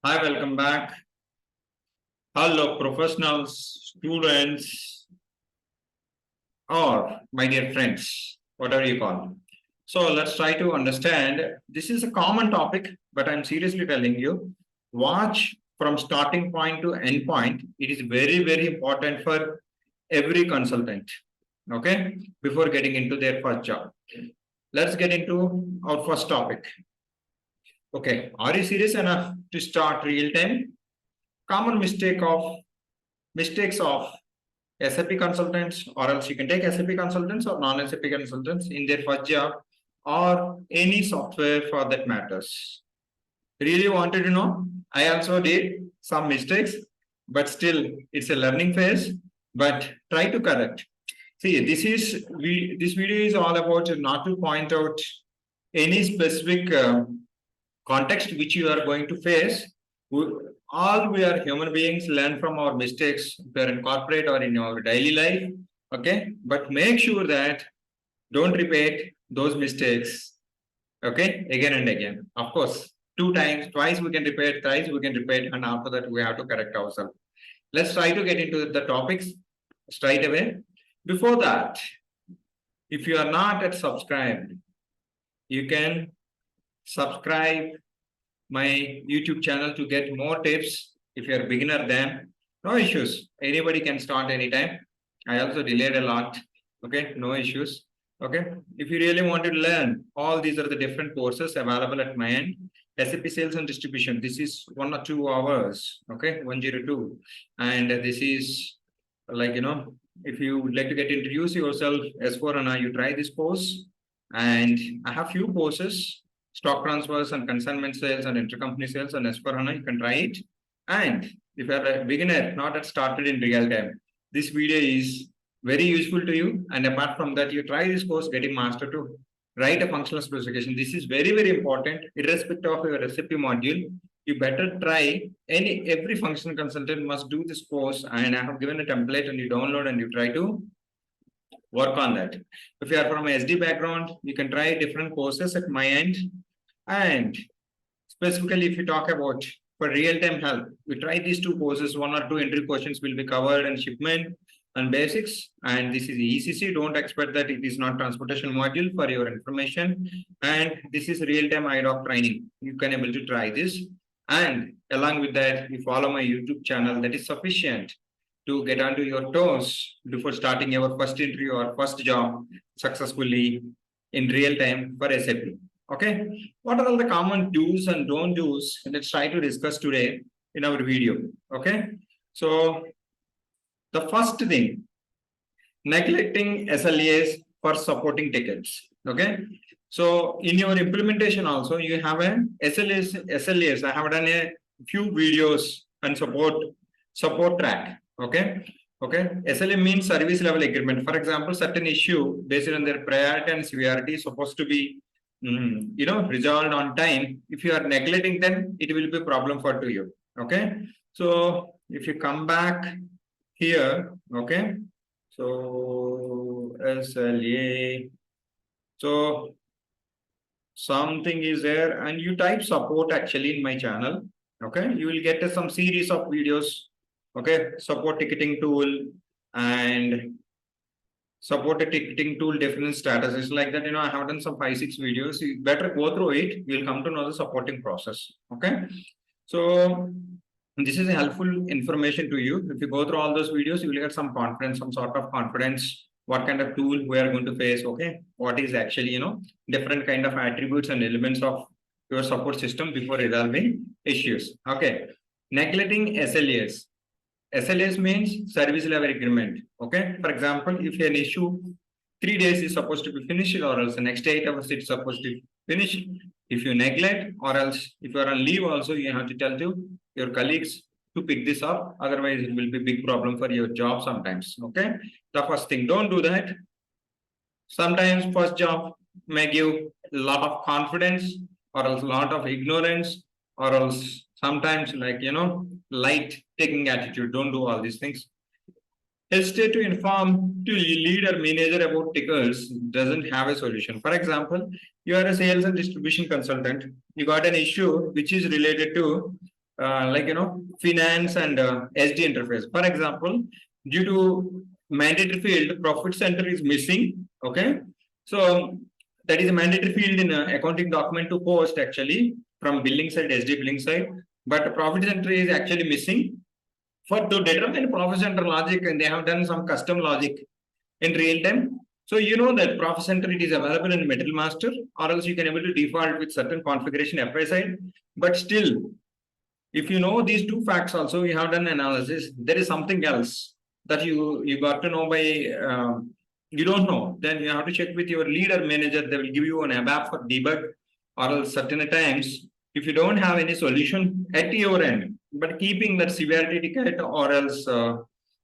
Hi, welcome back. Hello, professionals, students, or my dear friends, whatever you call them. So let's try to understand. This is a common topic, but I'm seriously telling you, watch from starting point to end point. It is very, very important for every consultant. Okay, before getting into their first job. Let's get into our first topic. Okay, are you serious enough to start real time? Common mistakes of SAP consultants, or else you can take SAP consultants or non-SAP consultants in their first job or any software for that matters. Really wanted to know? I also did some mistakes, but still it's a learning phase, but try to correct. See, this video is all about not to point out any specific context which you are going to face. All we are human beings, learn from our mistakes, whether in corporate or in our daily life. Okay, but make sure that don't repeat those mistakes. Okay, again and again. Of course, twice we can repeat, thrice we can repeat, and after that we have to correct ourselves. Let's try to get into the topics straight away. Before that, if you are not yet subscribed, you can subscribe my YouTube channel to get more tips. If you're a beginner, then no issues. Anybody can start anytime. I also delayed a lot. Okay, no issues. Okay, if you really want to learn, all these are the different courses available at my end. SAP Sales and Distribution. This is 1 or 2 hours. Okay, 102. And this is like, if you would like to get introduced yourself S4 HANA, you try this course. And I have few courses. Stock transfers and consignment sales and intercompany sales and S4 HANA, you can try it. And if you are a beginner, not yet started in real time, this video is very useful to you. And apart from that, you try this course, getting master to write a functional specification. This is very, very important. Irrespective of your recipe module, you better try. Every functional consultant must do this course. And I have given a template and you download and you try to work on that. If you are from a SD background, you can try different courses at my end. And specifically, if you talk about for real-time help, we try these 2 courses. 1 or 2 entry questions will be covered and shipment and basics. And this is ECC. Don't expect that it is not transportation module for your information. And this is real-time idoc training. You can able to try this. And along with that, you follow my YouTube channel. That is sufficient to get onto your toes before starting your first interview or first job successfully in real time for SAP. Okay, what are all the common do's and don't do's? Let's try to discuss today in our video. Okay, so the first thing, neglecting SLAs for supporting tickets. Okay, so in your implementation also you have a SLAs. I have done a few videos and support track. Okay, SLA means service level agreement. For example, certain issue based on their priority and severity is supposed to be resolved on time. If you are neglecting, then it will be a problem for you. Okay, so if you come back here, okay, so SLA, so something is there, and you type support actually in my channel. Okay, you will get some series of videos. Okay, support ticketing tool and support a ticketing tool different statuses like that. I have done some 5-6 videos. You better go through it. You'll come to know the supporting process. Okay, so this is a helpful information to you. If you go through all those videos, you will get some confidence, some sort of confidence, what kind of tool we are going to face. Okay, what is actually different kind of attributes and elements of your support system before resolving issues. Okay, neglecting SLAs. SLAs means service level agreement. Okay, for example, if an issue 3 days is supposed to be finished, or else the next 8 hours it's supposed to finish. If you neglect, or else if you are on leave also, you have to tell to your colleagues to pick this up. Otherwise, it will be a big problem for your job sometimes. Okay, the first thing, don't do that. Sometimes first job may give a lot of confidence, or else a lot of ignorance, or else sometimes like light taking attitude. Don't do all these things. Hesitate to inform to lead or manager about tickets doesn't have a solution. For example, you are a sales and distribution consultant. You got an issue which is related to finance and SD interface. For example, due to mandatory field, profit center is missing. Okay, so that is a mandatory field in accounting document to post actually from billing side, SD billing side, but profit center is actually missing. For to determine profit center logic, and they have done some custom logic in real time. So you know that profit center it is available in Metal Master, or else you can able to default with certain configuration FI side. But still, if you know these two facts also, you have done analysis, there is something else that you got to know by you don't know, then you have to check with your leader manager. They will give you an ABAP for debug, or else certain times if you don't have any solution at your end, but keeping that severity ticket or else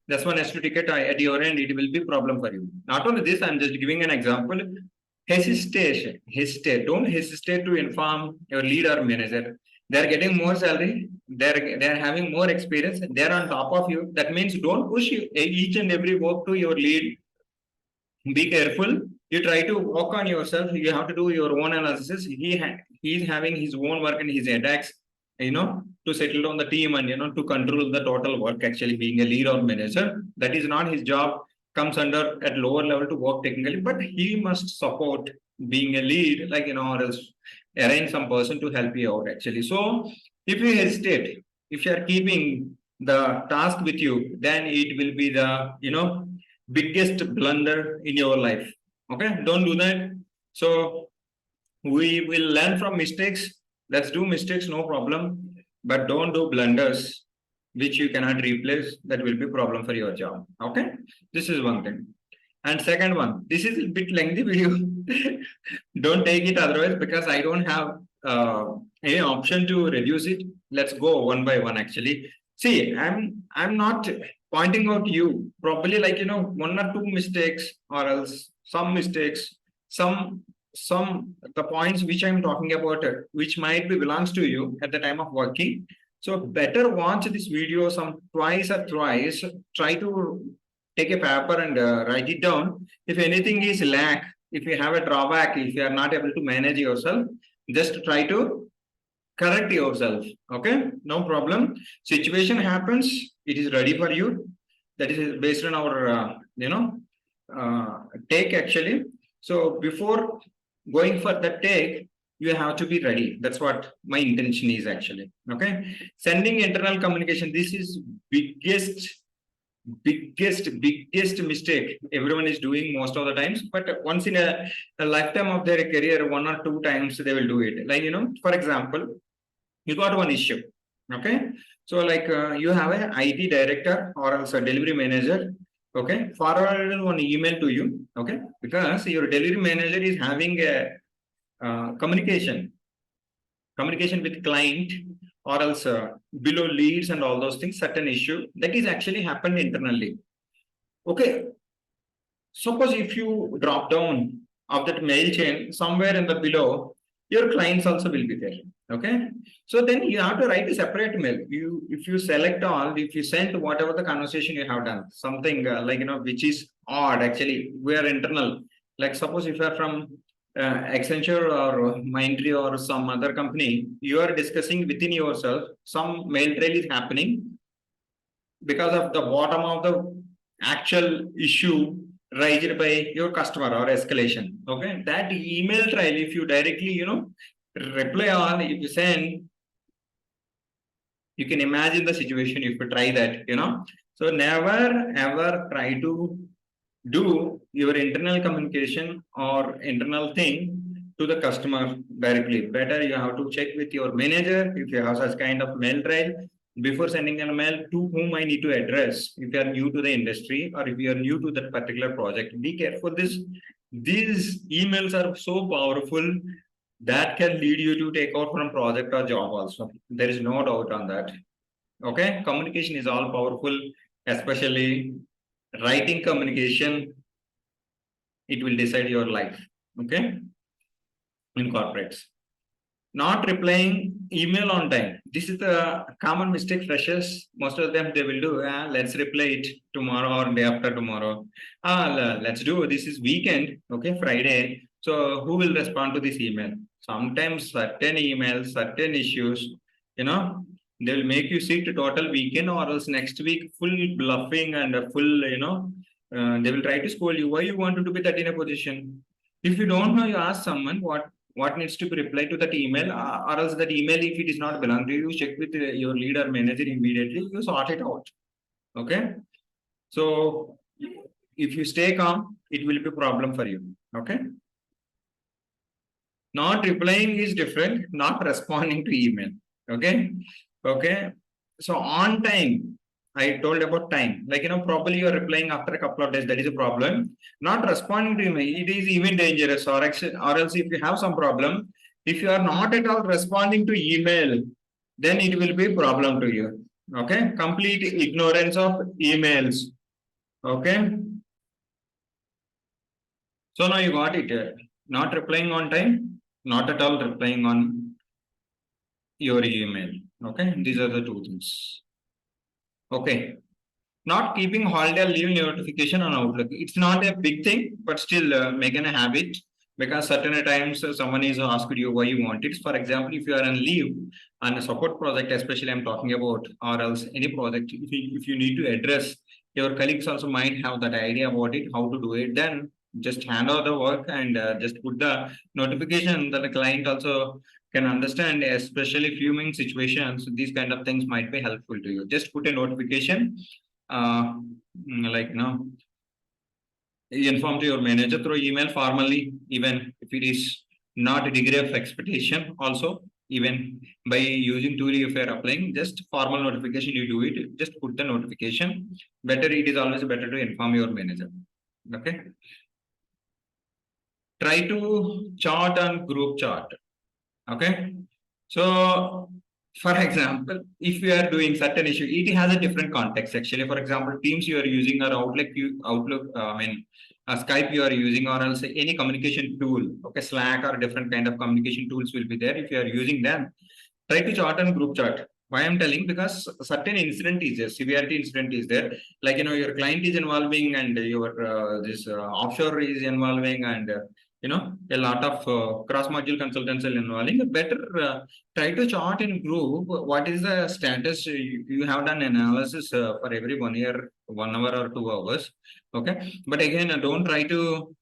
this one has to ticket at your end, it will be problem for you. Not only this, I'm just giving an example. Hesitate, don't hesitate to inform your leader manager. They're getting more salary, they're having more experience, they're on top of you. That means don't push each and every work to your lead. Be careful. You try to work on yourself. You have to do your own analysis. He's having his own work and his attacks, to settle down the team and to control the total work. Actually, being a lead or manager, that is not his job. Comes under at lower level to work technically, but he must support being a lead, or else arrange some person to help you out. Actually, so if you hesitate, if you are keeping the task with you, then it will be the biggest blunder in your life. Okay, don't do that. So we will learn from mistakes. Let's do mistakes, no problem, but don't do blunders which you cannot replace. That will be a problem for your job. Okay, this is one thing. And second one, this is a bit lengthy video. Don't take it otherwise, because I don't have any option to reduce it. Let's go one by one. Actually, see, I'm not pointing out you probably one or two mistakes, or else some mistakes, some the points which I'm talking about, which might be belongs to you at the time of working. So better watch this video some twice or thrice. Try to take a paper and write it down. If anything is lack, if you have a drawback, if you are not able to manage yourself, just try to correct yourself. Okay, no problem. Situation happens, it is ready for you. That is based on our take actually. So before going for that take, you have to be ready. That's what my intention is actually. Okay, sending internal communication, this is biggest mistake everyone is doing most of the times, but once in a lifetime of their career, one or two times they will do it. For example, you got one issue. Okay, so you have an IT director or else a delivery manager. Okay, forward one email to you. Okay, because your delivery manager is having a communication with client, or else below leads and all those things, certain issue that is actually happened internally. Okay, suppose if you drop down of that mail chain somewhere in the below, your clients also will be there. Okay, so then you have to write a separate mail. If you select all, if you send whatever the conversation you have done, something which is odd, actually we are internal. Like suppose if you are from Accenture or Mindtree or some other company, you are discussing within yourself, some mail trail is happening because of the bottom of the actual issue raised by your customer or escalation. Okay, that email trail, if you directly reply on, if you send, you can imagine the situation if you try that. So never ever try to do your internal communication or internal thing to the customer directly. Better you have to check with your manager if you have such kind of mail trail before sending a mail, to whom I need to address. If you are new to the industry or if you are new to that particular project, be careful. These emails are so powerful that can lead you to take out from project or job also. There is no doubt on that. Okay, communication is all powerful, especially writing communication. It will decide your life. Okay, in corporates. Not replying email on time. This is the common mistake freshers. Most of them they will do. Let's reply it tomorrow or day after tomorrow. Let's do. This is weekend. Okay, Friday. So who will respond to this email? Sometimes certain emails, certain issues, They will make you sit total weekend, or else next week full bluffing and a full, they will try to scold you. Why you wanted to be that in a position? If you don't know, you ask someone what needs to be replied to that email, or else that email, if it is not belong to you, check with your leader manager immediately. You sort it out. Okay. So if you stay calm, it will be a problem for you. Okay. Not replying is different, not responding to email. Okay. Okay. So on time, I told about time. Like, probably you are replying after a couple of days. That is a problem. Not responding to email, it is even dangerous. Or else, if you have some problem, if you are not at all responding to email, then it will be a problem to you. Okay. Complete ignorance of emails. Okay. So now you got it. Not replying on time, not at all replying on your email. Okay. These are the two things. Okay. Not keeping holiday leave notification on Outlook. It's not a big thing, but still making a habit, because certain times someone is asked you why you want it. For example, if you are on leave on a support project, especially I'm talking about, or else any project, if you need to address, your colleagues also might have that idea about it, how to do it, then just hand over the work and just put the notification that the client also can understand, especially fuming situations. These kind of things might be helpful to you. Just put a notification, uh, like inform to your manager through email formally, even if it is not a degree of expectation. Also, even by using tool, if you are applying, just formal notification, you do it. Just put the notification. Better, it is always better to inform your manager. Okay. Try to chart on group chart. Okay. So, for example, if you are doing certain issue, it has a different context actually. For example, Teams you are using, or Outlook, Skype you are using, or else any communication tool. Okay, Slack or different kind of communication tools will be there. If you are using them, try to chart on group chart. Why I'm telling, because certain incident is there, severity incident is there. Like, your client is involving, and your this offshore is involving, and a lot of cross module consultants are involving. Better try to chart in group what is the status. You have done analysis for every 1 year, 1 hour or 2 hours. Okay, but again, don't try to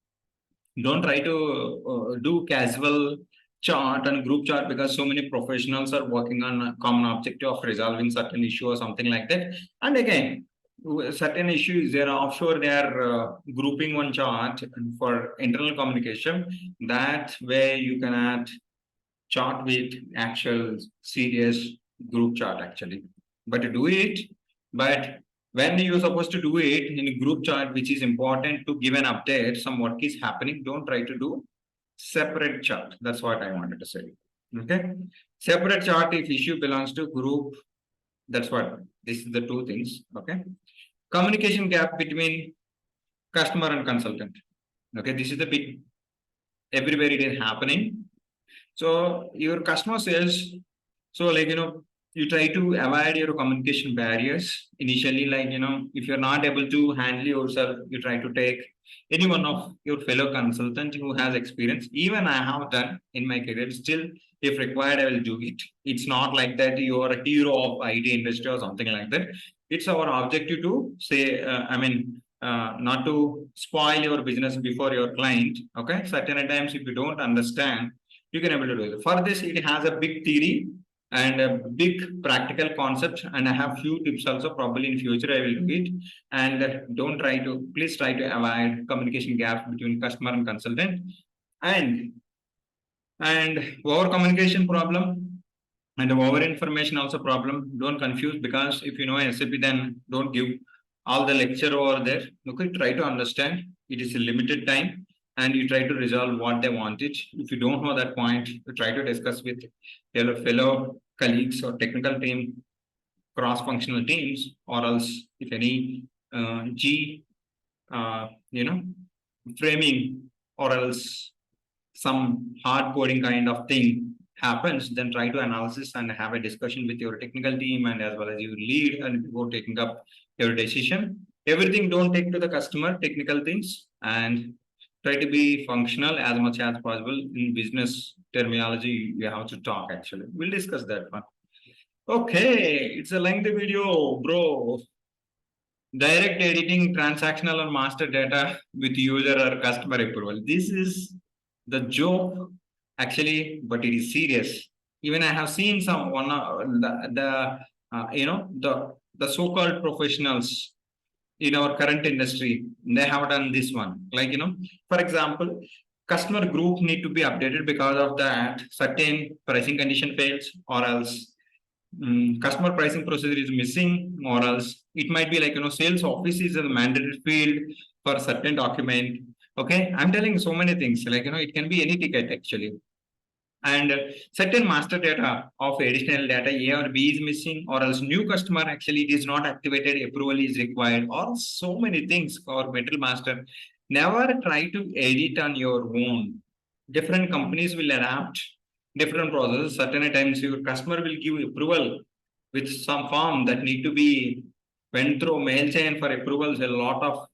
do casual chart and group chart, because so many professionals are working on a common objective of resolving certain issue or something like that. And again, certain issues they are offshore, they are grouping one chart for internal communication. That way you can add chart with actual serious group chart actually. But to do it, but when you're supposed to do it in a group chart, which is important to give an update, some work is happening, don't try to do separate chart. That's what I wanted to say. Okay. Separate chart if issue belongs to group. That's what this is the two things. Okay. Communication gap between customer and consultant. Okay. This is the big, everywhere it is happening. So your customer says, so like, you try to avoid your communication barriers initially. Like, if you're not able to handle yourself, you try to take any one of your fellow consultant who has experience. Even I have done in my career. Still, if required, I will do it. It's not like that you are a hero of IT industry or something like that. It's our objective to say, not to spoil your business before your client. Okay. Certain times, if you don't understand, you can able to do it. For this, it has a big theory and a big practical concept, and I have few tips also. Probably in future I will do it. And please try to avoid communication gap between customer and consultant, and over communication problem and over information also problem. Don't confuse, because if you know SAP, then don't give all the lecture over there. Okay, try to understand. It is a limited time, and you try to resolve what they wanted. If you don't know that point, you try to discuss with your fellow colleagues or technical team, cross-functional teams, or else if any framing, or else some hard coding kind of thing happens, then try to analysis and have a discussion with your technical team and as well as your lead, and before taking up your decision. Everything don't take to the customer, technical things, and try to be functional as much as possible. In business terminology, you have to talk actually. We'll discuss that one. Okay, it's a lengthy video, bro. Direct editing transactional or master data with user or customer approval. This is the joke, actually, but it is serious. Even I have seen some one the so-called professionals in our current industry. They have done this one. Like for example, customer group need to be updated because of that certain pricing condition fails, or else customer pricing procedure is missing, or else it might be like sales office is a mandatory field for certain document. Okay, I'm telling so many things, like it can be any ticket actually. And certain master data of additional data A or B is missing, or else new customer actually it is not activated, approval is required, or so many things for material master. Never try to edit on your own. Different companies will adapt different processes. Certain times your customer will give approval with some form that need to be went through mail chain for approvals. A lot of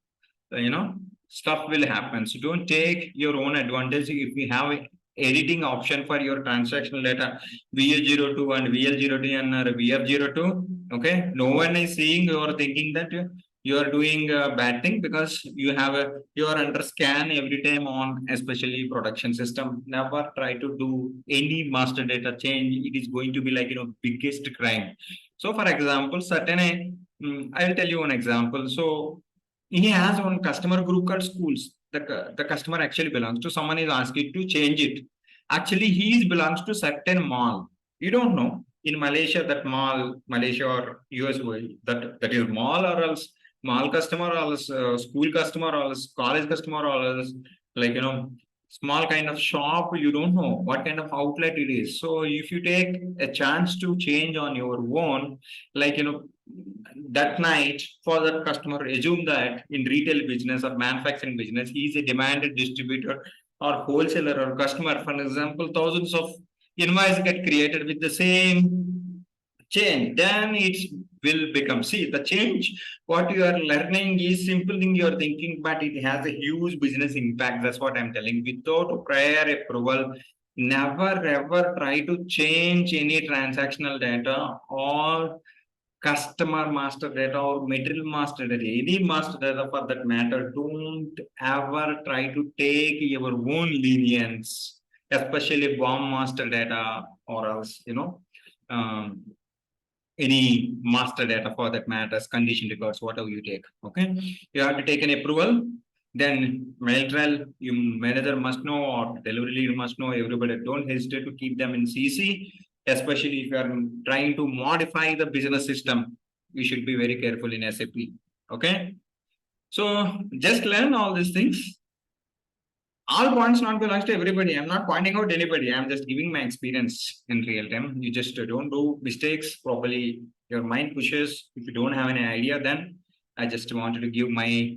stuff will happen. So don't take your own advantage. If you have editing option for your transactional data VL02 and VL02 and VF02, okay, no one is seeing you are thinking that you are doing a bad thing, because you are under scan every time on especially production system. Never try to do any master data change. It is going to be like biggest crime. So for example, certain I will tell you one example. So he has one customer group called schools. The customer actually belongs to someone, is asking to change it. Actually, he belongs to certain mall. You don't know in Malaysia that mall, Malaysia or US, that is mall, or else mall customer, or else school customer, or else college customer, or else like small kind of shop. You don't know what kind of outlet it is. So if you take a chance to change on your own, like that night for that customer, assume that in retail business or manufacturing business he is a demanded distributor or wholesaler or customer. For example, thousands of invoices get created with the same change, then it will become, see, the change what you are learning is simple thing you are thinking, but it has a huge business impact. That's what I'm telling. Without prior approval, never ever try to change any transactional data or customer master data or material master data, any master data for that matter. Don't ever try to take your own lenience, especially bomb master data, or else any master data for that matters, condition records, whatever you take. Okay, you have to take an approval. Then mail trail, you manager must know, or delivery lead must know. Everybody, don't hesitate to keep them in CC, especially if you are trying to modify the business system. You should be very careful in SAP. Okay, so just learn all these things. All points not belongs to everybody. I'm not pointing out anybody. I'm just giving my experience in real time. You just don't do mistakes properly. Your mind pushes. If you don't have any idea, then I just wanted to give my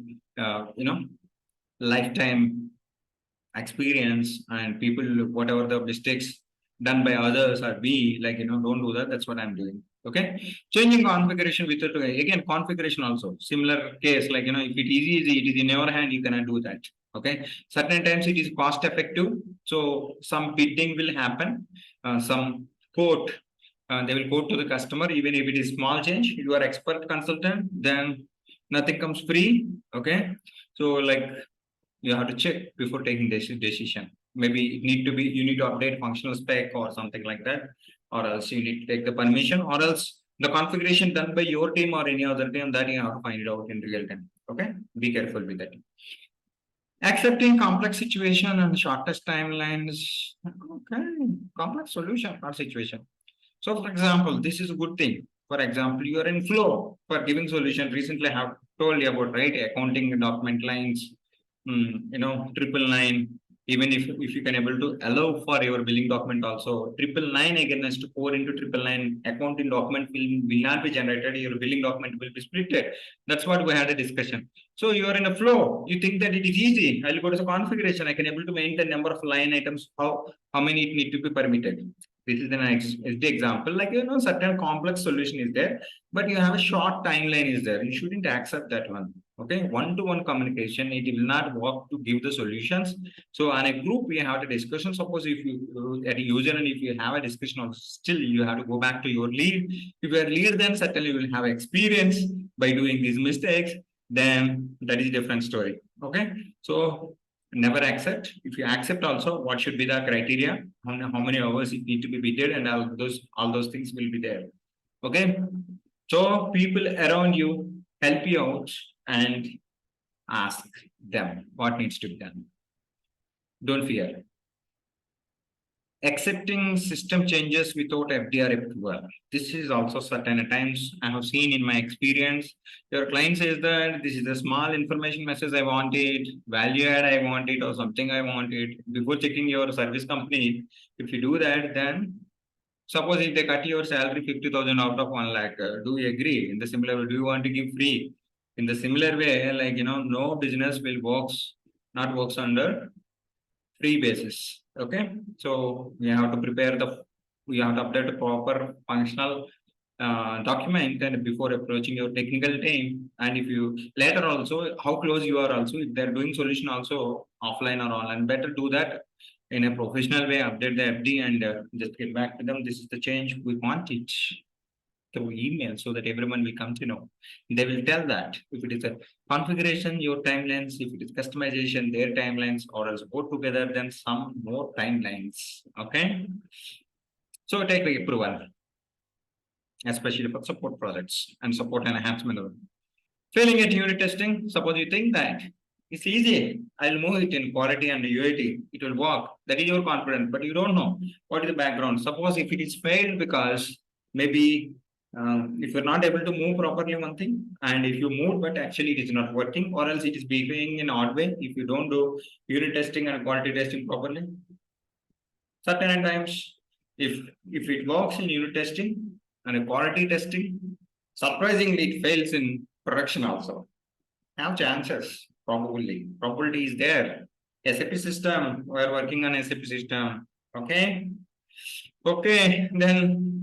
lifetime experience, and people, whatever the mistakes done by others or be like don't do that. That's what I'm doing. Okay, changing configuration without, again, configuration also similar case, like if it is easy, it is in your hand, you cannot do that. Okay, certain times it is cost effective, so some bidding will happen, some quote, they will quote to the customer. Even if it is small change, you are expert consultant, then nothing comes free. Okay, so like you have to check before taking this decision. Maybe it need to be, you need to update functional spec or something like that, or else you need to take the permission, or else the configuration done by your team or any other team, that you have to find it out in real time. Okay, be careful with that. Accepting complex situation and shortest timelines. Okay, complex solution or situation. So for example, this is a good thing. For example, you are in flow for giving solution. Recently I have told you about, right, accounting document lines, 999. Even if you can able to allow for your billing document also, 999 against 4 into 999 accounting document will not be generated. Your billing document will be splitted. That's what we had a discussion. So you are in a flow. You think that it is easy. I'll go to the configuration. I can able to maintain number of line items. How many it need to be permitted. This is an SD example. Like certain complex solution is there, but you have a short timeline is there. You shouldn't accept that one. Okay, one-to-one communication, it will not work to give the solutions. So on a group, we have a discussion. Suppose if you at a user and if you have a discussion, still you have to go back to your lead. If you are lead, then certainly you will have experience by doing these mistakes. Then that is a different story. Okay, so never accept. If you accept also, what should be the criteria? How many hours it need to be bided, and all those things will be there. Okay, so people around you help you out and ask them what needs to be done. Don't fear. Accepting system changes without FDR approval. This is also certain times I have seen in my experience. Your client says that this is a small information message I wanted, value add I wanted, or something I wanted. Before checking your service company, if you do that, then suppose if they cut your salary 50,000 out of 1 lakh, do you agree? In the similar way, do you want to give free? In the similar way, like no business will not works under free basis. Okay, so we have to we have to update the proper functional document and before approaching your technical team. And if you later also, how close you are also, if they're doing solution also offline or online, better do that in a professional way, update the FD and just get back to them. This is the change we want it through email so that everyone will come to know. They will tell that if it is a configuration, your timelines, if it is customization, their timelines, or else both together, then some more timelines. Okay. So take the approval, especially for support projects and support enhancement. Failing at unit testing, suppose you think that it's easy, I'll move it in quality and UAT, it will work. That is your confidence, but you don't know what is the background. Suppose if it is failed because maybe if you're not able to move properly one thing, and if you move but actually it is not working, or else it is behaving in odd way if you don't do unit testing and quality testing properly. Certain times, if it works in unit testing and quality testing, surprisingly it fails in production also. Have chances, probably. Probability is there. SAP system, we are working on SAP system. Okay. Okay, then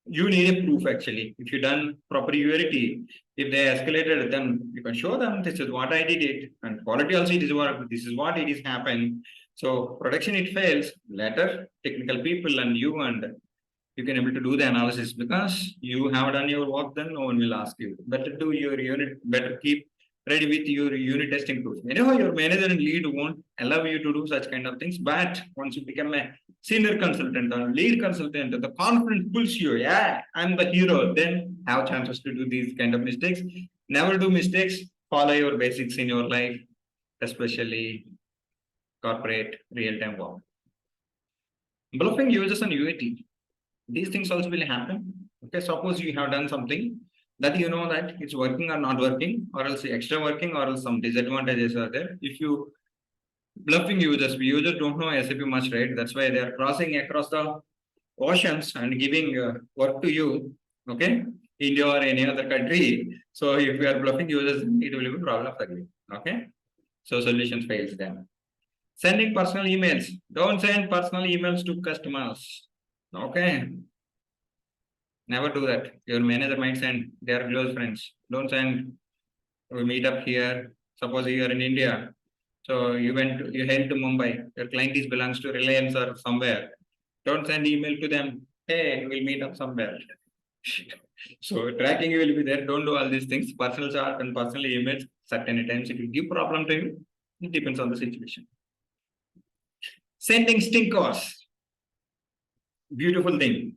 you need a proof actually. If you done proper UAT, if they escalated, then you can show them this is what I did it. And quality also it is what this is what it is happened. So production it fails. Later, technical people and you can able to do the analysis because you have done your work, then no one will ask you. Better do your unit, better keep ready with your unit testing tools. Anyhow, your manager and lead won't allow you to do such kind of things. But once you become a senior consultant or lead consultant, the confidence pulls you. Yeah, I'm the hero. Then have chances to do these kind of mistakes. Never do mistakes. Follow your basics in your life, especially corporate real-time work. Bluffing users on UAT. These things also will happen. Okay, suppose you have done something that you know that it's working or not working, or else extra working, or else some disadvantages are there. If you bluffing users, users don't know SAP much, right? That's why they are crossing across the oceans and giving work to you. Okay, India or any other country. So if you are bluffing users, it will be a problem for you. Okay, so solutions fails then. Sending personal emails. Don't send personal emails to customers. Okay. Never do that. Your manager might send, they are close friends. Don't send, we meet up here. Suppose you are in India. So you head to Mumbai. Your client belongs to Reliance or somewhere. Don't send email to them. Hey, we'll meet up somewhere. So tracking will be there. Don't do all these things. Personal chart and personal emails. Certain times it will give problem to you. It depends on the situation. Sending stinkers. Beautiful thing.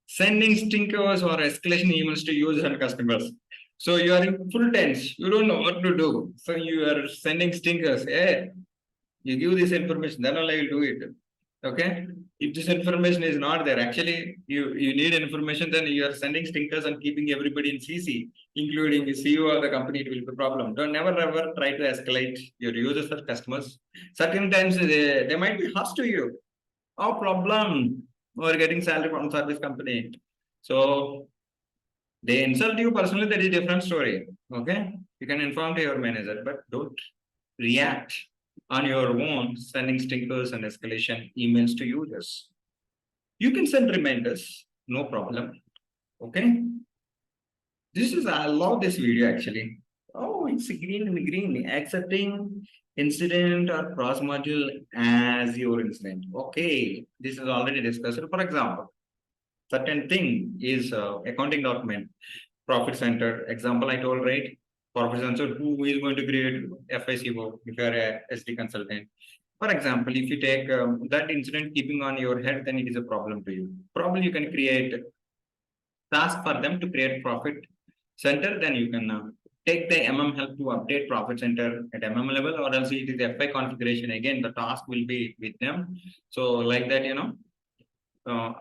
Sending stinkers or escalation emails to users and customers. So you are in full tense. You don't know what to do. So you are sending stinkers. Hey, you give this information, then only I will do it. Okay. If this information is not there, actually you need information, then you are sending stinkers and keeping everybody in CC, including the CEO of the company. It will be a problem. Don't never try to escalate your users or customers. Certain times they might be harsh to you. No problem. We're getting salary from service company. So they insult you personally, that is a different story. Okay. You can inform to your manager, but don't react on your own, sending stinkers and escalation emails to users. You can send reminders, no problem. Okay. I love this video actually. Oh, it's green. Accepting incident or cross module as your incident. Okay, this is already discussed. For example, certain thing is accounting document, profit center. Example I told, right? Profit center, who is going to create FICO if you are a SD consultant. For example, if you take that incident keeping on your head, then it is a problem to you. Probably you can create task for them to create profit center, then you can take the help to update profit center at level, or else it is FI configuration. Again, the task will be with them. So like that, uh,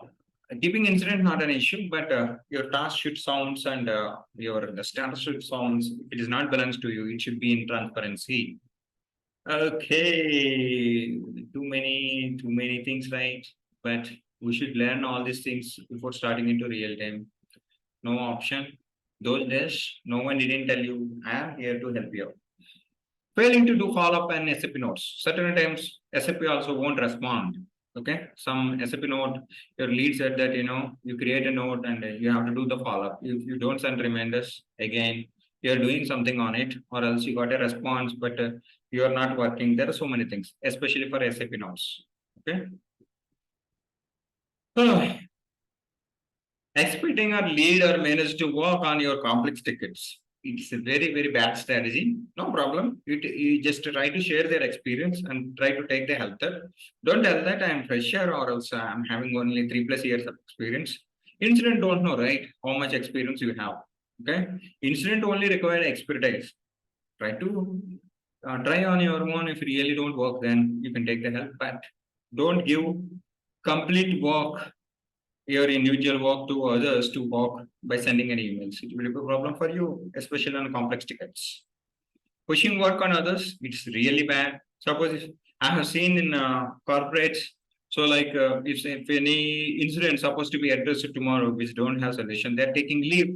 keeping incident not an issue, but your task should sounds and your the status should sounds. If it is not balanced to you, it should be in transparency. Okay, too many things, right? But we should learn all these things before starting into real time. No option. Those days, no one didn't tell you, I am here to help you out. Failing to do follow-up and SAP notes. Certain times, SAP also won't respond. Okay, some SAP note, your lead said that, you create a note and you have to do the follow-up. If you don't send reminders, again, you're doing something on it, or else you got a response, but you are not working. There are so many things, especially for SAP notes. Okay. Expecting our lead or manager to work on your complex tickets. It's a very bad strategy. No problem. You just try to share their experience and try to take the help there. Don't tell that I'm fresher or else I'm having only 3+ years of experience. Incident don't know, right? How much experience you have. Okay. Incident only require expertise. Try on your own. If you really don't work, then you can take the help. But don't give complete work, your individual work to others to work by sending an emails. It will be a problem for you, especially on complex tickets. Pushing work on others, it's really bad. Suppose if I have seen in corporates, so like if any incident supposed to be addressed tomorrow which don't have solution, they're taking leave.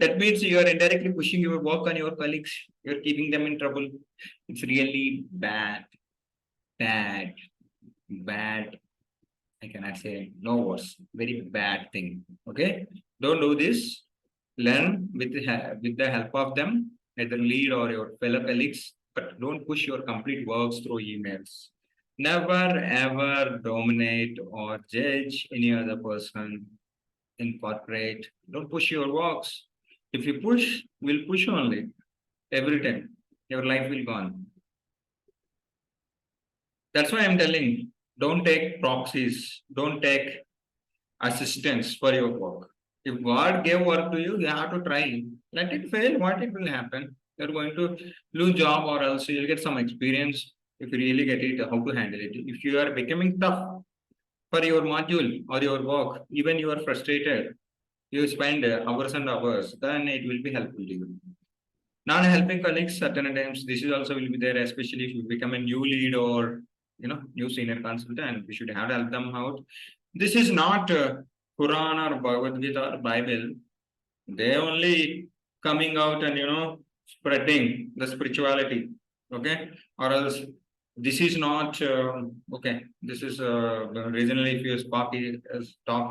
That means you are indirectly pushing your work on your colleagues. You're keeping them in trouble. It's really bad, bad, bad. I cannot say no words. Very bad thing. Okay, don't do this. Learn with the help of them, either lead or your fellow colleagues, but don't push your complete works through emails. Never ever dominate or judge any other person in corporate. Don't push your works. If you push, we'll push only every time. Your life will go on. That's why I'm telling, don't take proxies, don't take assistance for your work. If God gave work to you, you have to try. Let it fail, what it will happen? You're going to lose job, or else you'll get some experience if you really get it, how to handle it. If you are becoming tough for your module or your work, even you are frustrated, you spend hours and hours, then it will be helpful to you. Non-helping colleagues, certain times, this is also will be there, especially if you become a new lead or new senior consultant, we should have to help them out. This is not Quran or Bhagavad Gita or Bible. They only coming out and spreading the spirituality. Okay, or else this is not okay. This is regionally, if you talk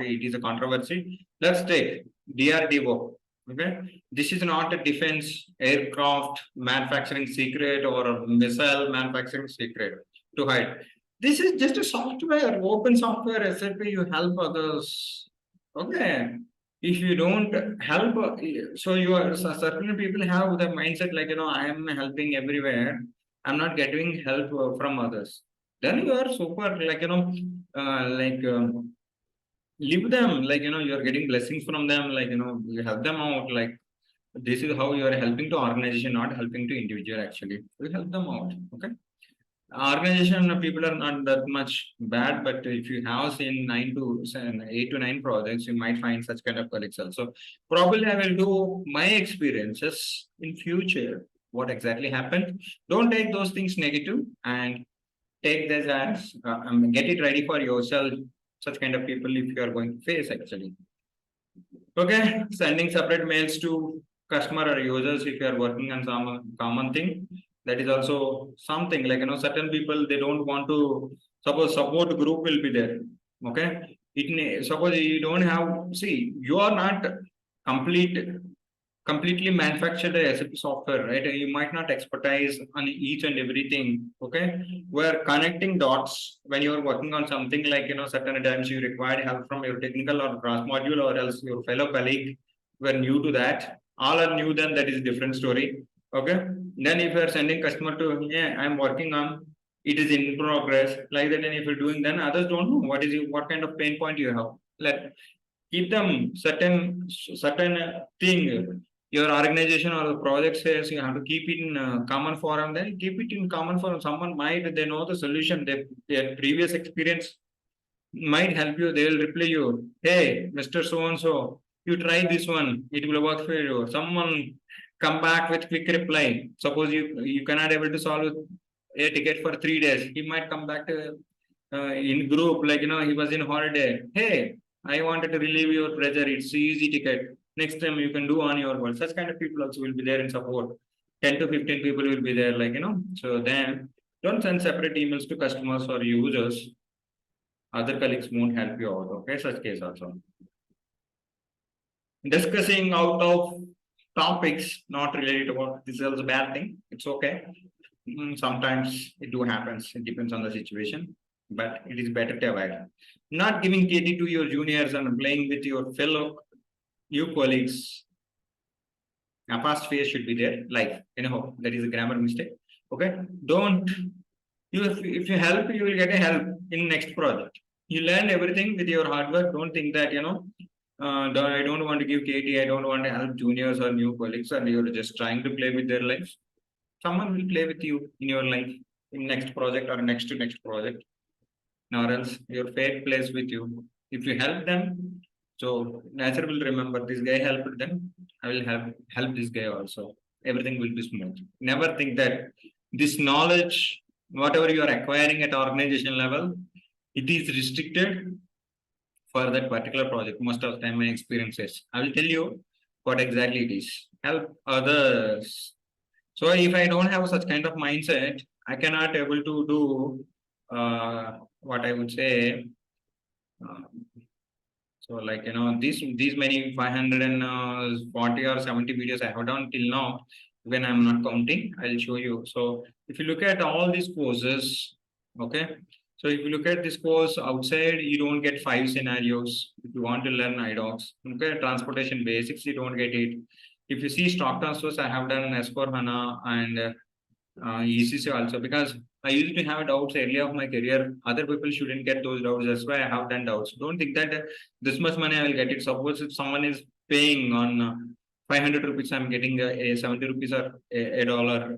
it is a controversy. Let's take DRDO. Okay, this is not a defense aircraft manufacturing secret or a missile manufacturing secret to hide. This is just a software, open software, SAP, you help others. Okay. If you don't help, so you are certain people have the mindset like, I am helping everywhere. I'm not getting help from others. Then you are super, like, leave them, like, you're getting blessings from them, like, you help them out. Like, this is how you are helping to organization, not helping to individual actually. You help them out. Okay. Organization people are not that much bad, but if you have seen 8 to 9 projects, you might find such kind of colleagues also. Probably I will do my experiences in future. What happened? Don't take those things negative and take this as get it ready for yourself. Such kind of people, if you are going to face actually. Okay, sending separate mails to customer or users if you are working on some common thing. That is also something like certain people they don't want to suppose support group will be there. Okay, suppose you don't have, see, you are not complete completely manufactured SAP software, right? You might not expertise on each and everything. Okay, we're connecting dots when you're working on something like certain times you require help from your technical or cross module, or else your fellow colleague were new to that. All are new, then that is different story. Okay, then if you're sending customer to, yeah, I'm working on it, is in progress like that, and if you're doing, then others don't know what kind of pain point you have. Let keep them certain thing your organization or the project says you have to keep it in common forum, then keep it in common forum. Someone might, they know the solution, their previous experience might help you. They will reply you, hey Mr. So and so, you try this one, it will work for you. Someone come back with quick reply. Suppose you cannot able to solve a ticket for 3 days, he might come back to in group, like he was in holiday, hey, I wanted to relieve your pressure, it's easy ticket, next time you can do on your work. Such kind of people also will be there in support. 10 to 15 people will be there, like so then don't send separate emails to customers or users. Other colleagues won't help you out. Okay, such case also. Discussing out of topics not related about this is a bad thing. It's okay. Sometimes it do happens. It depends on the situation, but it is better to avoid. Not giving KT to your juniors and playing with your fellow new colleagues. A past phase should be there. Like that is a grammar mistake. Okay, don't if you help, you will get a help in next project. You learn everything with your hard work. Don't think that I don't want to give KT, I don't want to help juniors or new colleagues, and you're just trying to play with their lives. Someone will play with you in your life in next project or next to next project, or else your fate plays with you. If you help them, so nature will remember this guy helped them. I will help this guy also. Everything will be smooth. Never think that this knowledge, whatever you are acquiring at organization level, it is restricted for that particular project. Most of the time, my experiences, I will tell you what exactly it is. Help others. So if I don't have such kind of mindset, I cannot able to do what I would say. Uh, so like these many 540 or 70 videos I have done till now. When I'm not counting, I'll show you. So if you look at all these courses, okay. So if you look at this course outside, you don't get 5 scenarios. If you want to learn idocs, okay, transportation basics, you don't get it. If you see stock transfers, I have done S4 HANA and ECC also, because I used to have doubts earlier of my career. Other people shouldn't get those doubts. That's why I have done doubts. Don't think that this much money I will get it. Suppose if someone is paying on 500 rupees, I'm getting a 70 rupees or a dollar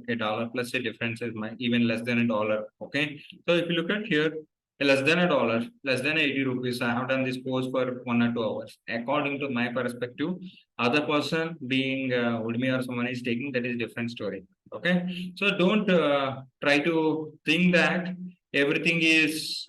plus a difference is my even less than a dollar. Okay. So if you look at here, less than a dollar, less than 80 rupees, I have done this course for 1 or 2 hours. According to my perspective, other person being Udmi or someone is taking, that is different story. Okay, so don't try to think that everything is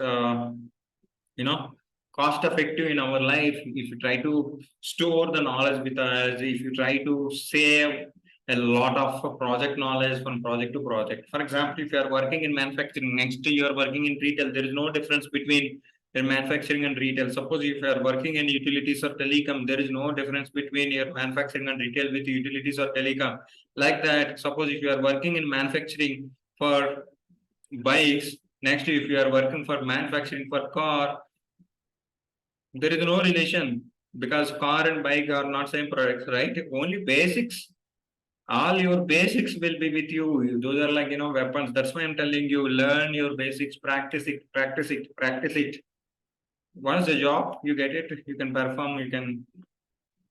cost effective in our life. If you try to store the knowledge with us, if you try to save a lot of project knowledge from project to project. For example, if you are working in manufacturing, next to you are working in retail, there is no difference between manufacturing and retail. Suppose if you are working in utilities or telecom, there is no difference between your manufacturing and retail with utilities or telecom. Like that, suppose if you are working in manufacturing for bikes, next if you are working for manufacturing for car, there is no relation, because car and bike are not same products, right? Only basics. All your basics will be with you. Those are like weapons. That's why I'm telling you, learn your basics, practice it, practice it, practice it. Once the job you get it, you can perform,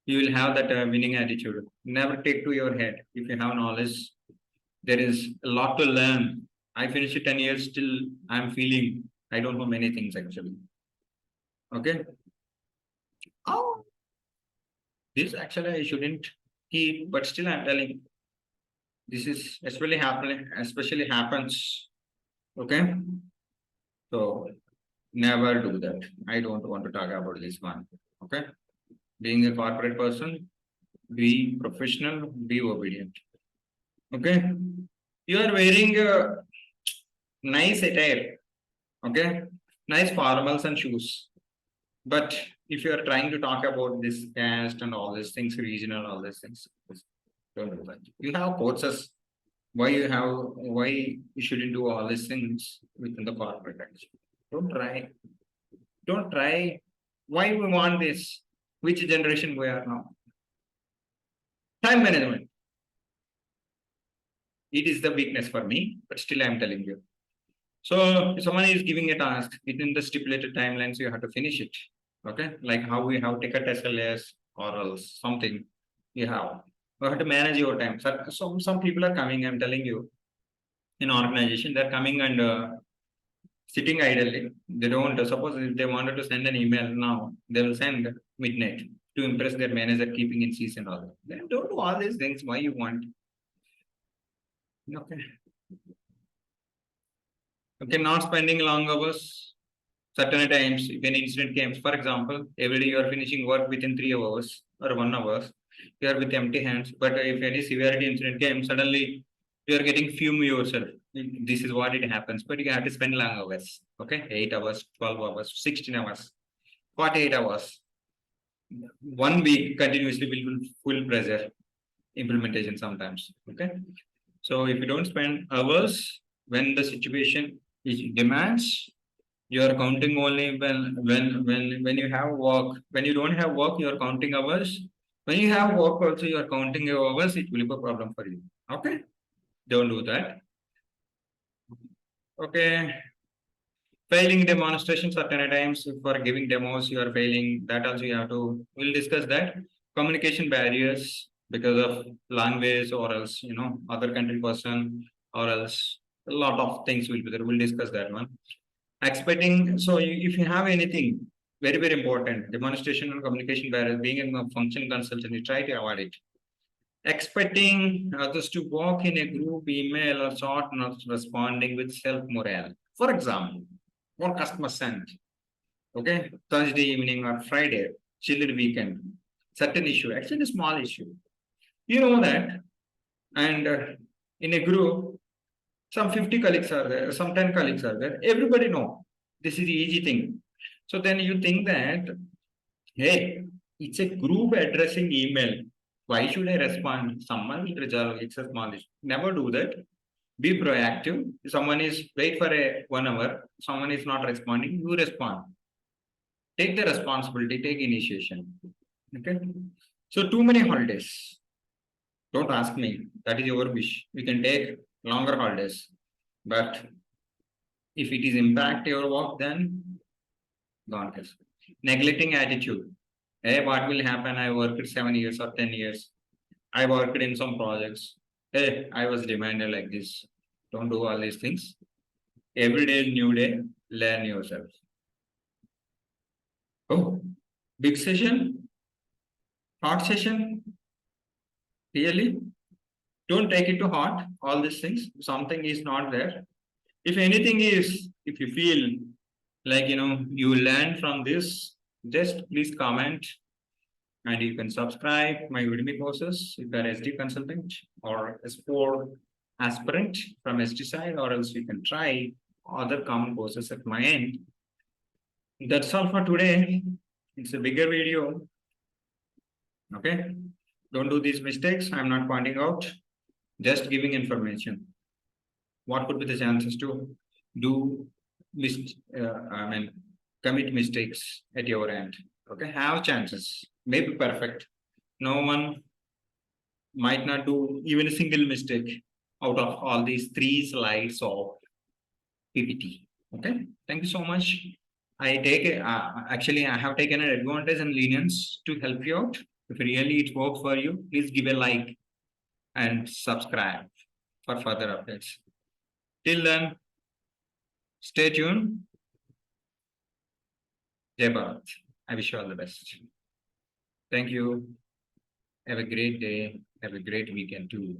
you will have that winning attitude. Never take to your head. If you have knowledge, there is a lot to learn. I finished 10 years, still I'm feeling I don't know many things actually. Okay. Oh, this actually I shouldn't keep, but still I'm telling. This is especially happens. Okay. So never do that. I don't want to talk about this one. Okay. Being a corporate person, be professional, be obedient. Okay. You are wearing a nice attire. Okay. Nice formals and shoes. But if you are trying to talk about this caste and all these things, regional, all these things, Don't do that. You have courses. Why you shouldn't do all these things within the corporate action? Don't try. Don't try. Why we want this? Which generation we are now? Time management. It is the weakness for me, but still I'm telling you. So if someone is giving a task within the stipulated timelines, you have to finish it. Okay, like how we have ticket SLAs or else something you have. You have to manage your time. So some people are coming. I'm telling you, in organization, they're coming and sitting idly. They don't. Suppose if they wanted to send an email now, they will send midnight to impress their manager, keeping in cease and all. Then don't do all these things. Why you want? Okay. Okay, not spending long hours. Certain times, if an incident comes, for example, every day you are finishing work within 3 hours or 1 hour, you are with empty hands. But if any severity incident comes, suddenly you are getting fume yourself. This is what it happens. But you have to spend long hours. Okay, 8 hours, 12 hours, 16 hours, 48 hours. 1 week continuously will be full pressure implementation sometimes. Okay, so if you don't spend hours when the situation is demands, you are counting only when you have work. When you don't have work, you are counting hours. When you have work also, you are counting your hours. It will be a problem for you. Okay, don't do that. Okay, failing demonstration certain times for giving demos you are failing. That also you have to. We'll discuss that. Communication barriers because of language or else other country person or else a lot of things will be there. We'll discuss that one. Expecting, so if you have anything very important, demonstration and communication barriers, being a function consultant, you try to avoid it. Expecting others to walk in a group email or short notes responding with self morale. For example, one customer sent, okay, Thursday evening or Friday, chilled weekend, certain issue, actually a small issue. You know that, and in a group, some 50 colleagues are there, some 10 colleagues are there. Everybody know this is the easy thing. So then you think that, hey, it's a group addressing email. Why should I respond? Someone will resolve. It's a small issue. Never do that. Be proactive. If someone is wait for a 1 hour, someone is not responding, you respond. Take the responsibility, take initiation. Okay. So too many holidays. Don't ask me. That is your wish. We can take longer holidays. But if it is impact your work, then don't guess. Neglecting attitude. Hey, what will happen? I worked 7 years or 10 years. I worked in some projects. Hey, I was demanded like this. Don't do all these things. Every day, new day, learn yourself. Oh, big session, hot session. Really? Don't take it to heart, all these things. Something is not there. If anything is, if you feel like you learn from this, just please comment. And you can subscribe my Udemy courses if you are SD consultant or S4 aspirant from SD side, or else you can try other common courses at my end. That's all for today. It's a bigger video. Okay. Don't do these mistakes. I'm not pointing out, just giving information. What could be the chances to do commit mistakes at your end? Okay, have chances, maybe perfect. No one might not do even a single mistake out of all these 3 slides of PPT. Okay, thank you so much. Actually, I have taken an advantage and lenience to help you out. If really it works for you, please give a like and subscribe for further updates. Till then, stay tuned. Jai Bharat. I wish you all the best. Thank you. Have a great day. Have a great weekend too.